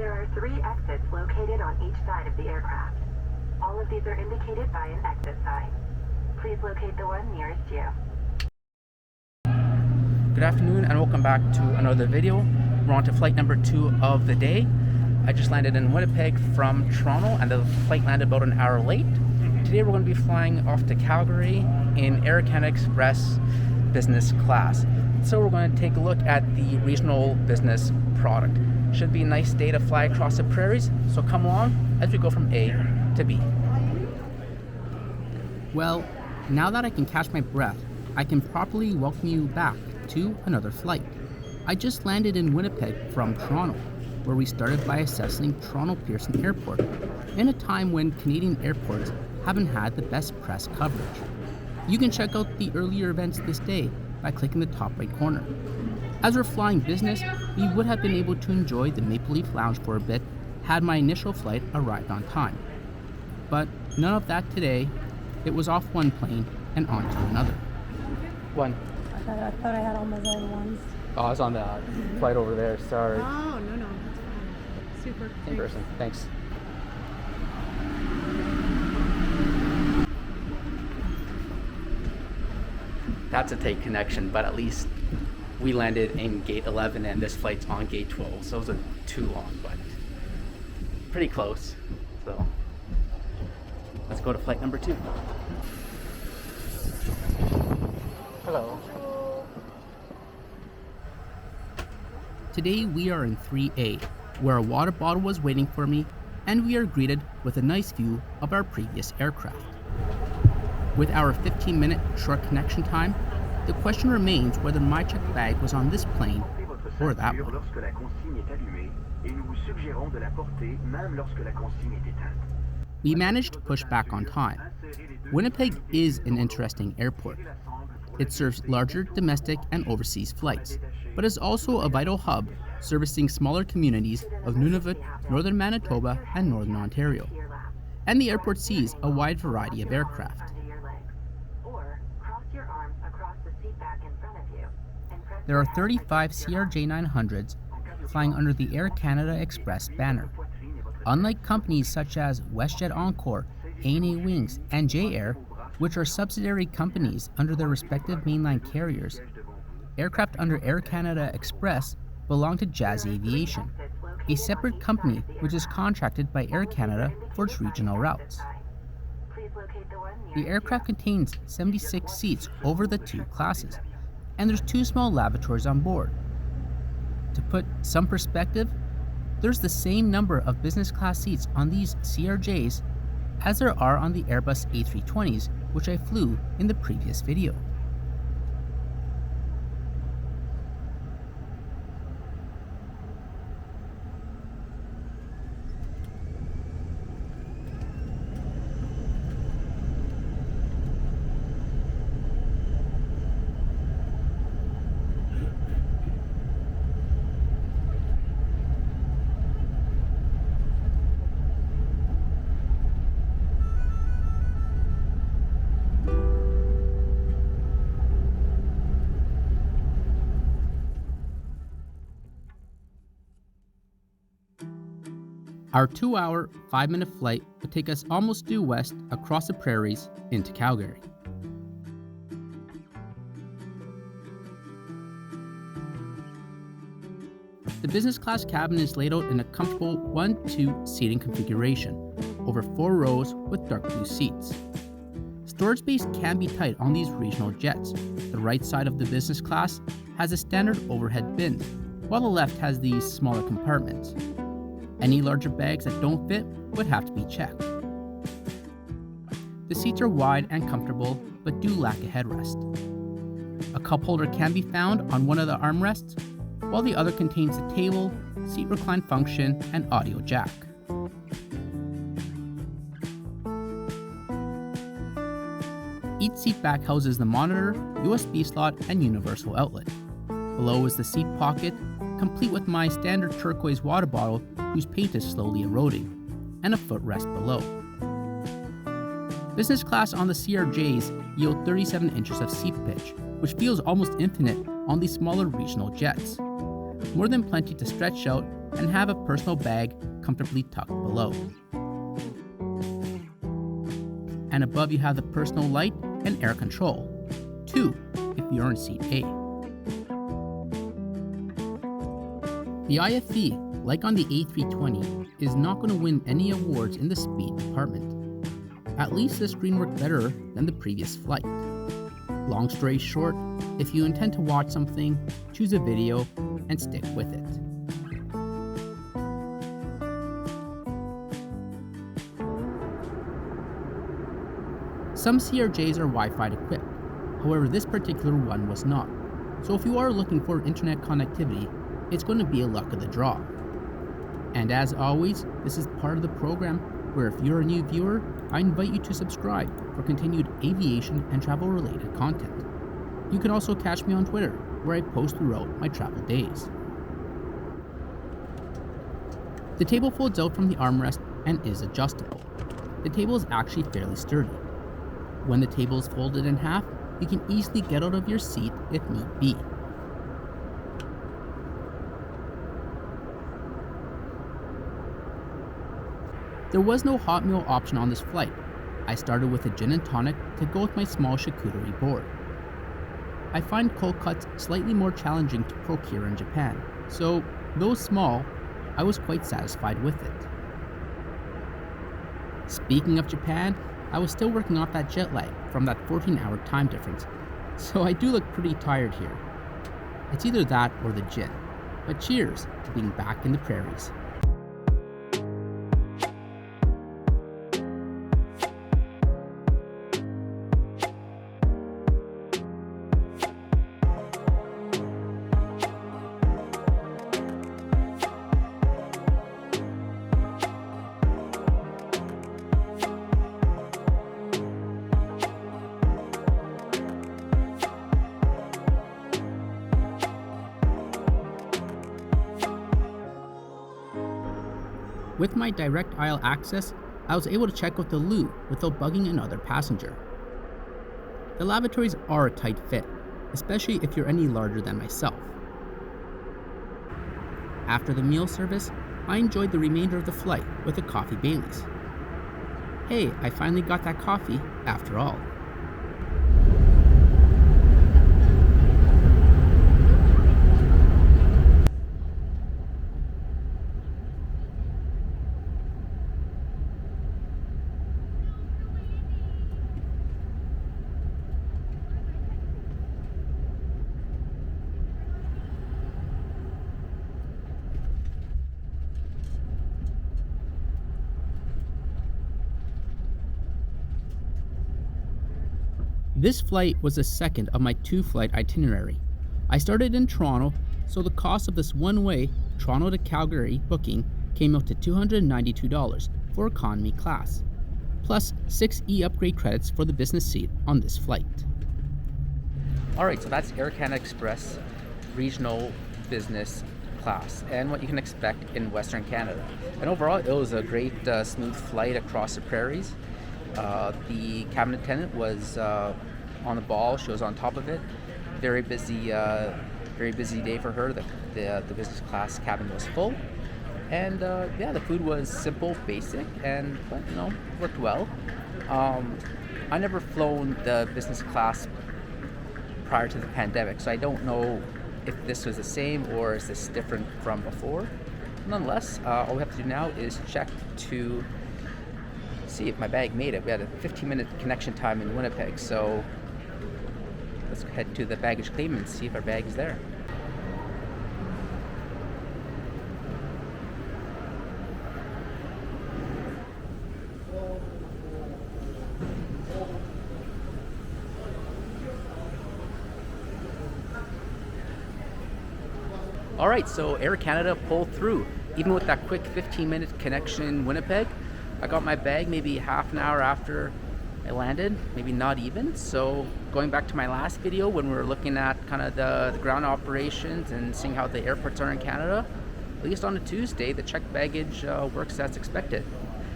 There are 3 exits located on each side of the aircraft. All of these are indicated by an exit sign. Please locate the one nearest you. Good afternoon and welcome back to another video. We're on to flight number 2 of the day. I just landed in Winnipeg from Toronto and the flight landed about an hour late. Today we're going to be flying off to Calgary in Air Canada Express business class. So we're going to take a look at the regional business product. Should be a nice day to fly across the prairies, so come along as we go from A to B. Well, now that I can catch my breath, I can properly welcome you back to another flight. I just landed in Winnipeg from Toronto, where we started by assessing Toronto Pearson Airport in a time when Canadian airports haven't had the best press coverage. You can check out the earlier events this day by clicking the top right corner. As we're flying business, we would have been able to enjoy the Maple Leaf Lounge for a bit had my initial flight arrived on time. But none of that today. It was off one plane and on to another. One. I thought I had all my other ones. Oh, I was on the flight over there, sorry. Oh, no, that's fine. Super. In person, thanks. That's a tight connection, but at least we landed in gate 11 and this flight's on gate 12, so it wasn't too long, but pretty close. So let's go to flight number 2. Hello. Today we are in 3A, where a water bottle was waiting for me, and we are greeted with a nice view of our previous aircraft. With our 15-minute short connection time, the question remains whether my check bag was on this plane or that one. We managed to push back on time. Winnipeg is an interesting airport. It serves larger domestic and overseas flights, but is also a vital hub servicing smaller communities of Nunavut, northern Manitoba, and northern Ontario. And the airport sees a wide variety of aircraft. There are 35 CRJ-900s flying under the Air Canada Express banner. Unlike companies such as WestJet Encore, ANA Wings, and J-Air, which are subsidiary companies under their respective mainline carriers, aircraft under Air Canada Express belong to Jazz Aviation, a separate company which is contracted by Air Canada for its regional routes. The aircraft contains 76 seats over the 2 classes, and there's 2 small lavatories on board. To put some perspective, there's the same number of business class seats on these CRJs as there are on the Airbus A320s, which I flew in the previous video. Our 2-hour, 5-minute flight would take us almost due west across the prairies into Calgary. The business class cabin is laid out in a comfortable 1-2 seating configuration, over 4 rows with dark blue seats. Storage space can be tight on these regional jets. The right side of the business class has a standard overhead bin, while the left has these smaller compartments. Any larger bags that don't fit would have to be checked. The seats are wide and comfortable, but do lack a headrest. A cup holder can be found on one of the armrests, while the other contains a table, seat recline function, and audio jack. Each seat back houses the monitor, USB slot, and universal outlet. Below is the seat pocket, complete with my standard turquoise water bottle whose paint is slowly eroding, and a footrest below. Business class on the CRJs yield 37 inches of seat pitch, which feels almost infinite on these smaller regional jets. More than plenty to stretch out and have a personal bag comfortably tucked below. And above you have the personal light and air control. 2 if you're in seat A. The IFE, like on the A320, is not going to win any awards in the speed department. At least the screen worked better than the previous flight. Long story short, if you intend to watch something, choose a video and stick with it. Some CRJs are Wi-Fi equipped, however this particular one was not. So if you are looking for internet connectivity, it's going to be a luck of the draw. And as always, this is part of the program where if you're a new viewer, I invite you to subscribe for continued aviation and travel related content. You can also catch me on Twitter, where I post throughout my travel days. The table folds out from the armrest and is adjustable. The table is actually fairly sturdy. When the table is folded in half, you can easily get out of your seat if need be. There was no hot meal option on this flight. I started with a gin and tonic to go with my small charcuterie board. I find cold cuts slightly more challenging to procure in Japan, so though small, I was quite satisfied with it. Speaking of Japan, I was still working off that jet lag from that 14-hour time difference, so I do look pretty tired here. It's either that or the gin, but cheers to being back in the prairies. With my direct aisle access, I was able to check out the loo without bugging another passenger. The lavatories are a tight fit, especially if you're any larger than myself. After the meal service, I enjoyed the remainder of the flight with a coffee Baileys. Hey, I finally got that coffee after all. This flight was the second of my 2-flight itinerary. I started in Toronto, so the cost of this one-way Toronto to Calgary booking came out to $292 for economy class, plus 6 e-upgrade credits for the business seat on this flight. Alright, so that's Air Canada Express regional business class and what you can expect in Western Canada. And overall, it was a great smooth flight across the prairies. The cabin attendant was on the ball. She was on top of it. Very busy day for her. The business class cabin was full, and the food was simple, basic, but worked well. I never flown the business class prior to the pandemic, so I don't know if this was the same or is this different from before. Nonetheless, all we have to do now is check to see if my bag made it. We had a 15-minute connection time in Winnipeg, so let's head to the baggage claim and see if our bag is there. Alright, so Air Canada pulled through. Even with that quick 15-minute connection in Winnipeg, I got my bag maybe half an hour after I landed, maybe not even. So going back to my last video when we were looking at kind of the ground operations and seeing how the airports are in Canada, at least on a Tuesday, the checked baggage works as expected.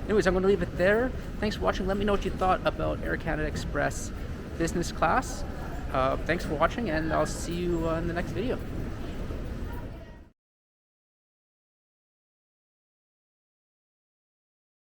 Anyways, I'm going to leave it there. Thanks for watching. Let me know what you thought about Air Canada Express business class. Thanks for watching, and I'll see you in the next video.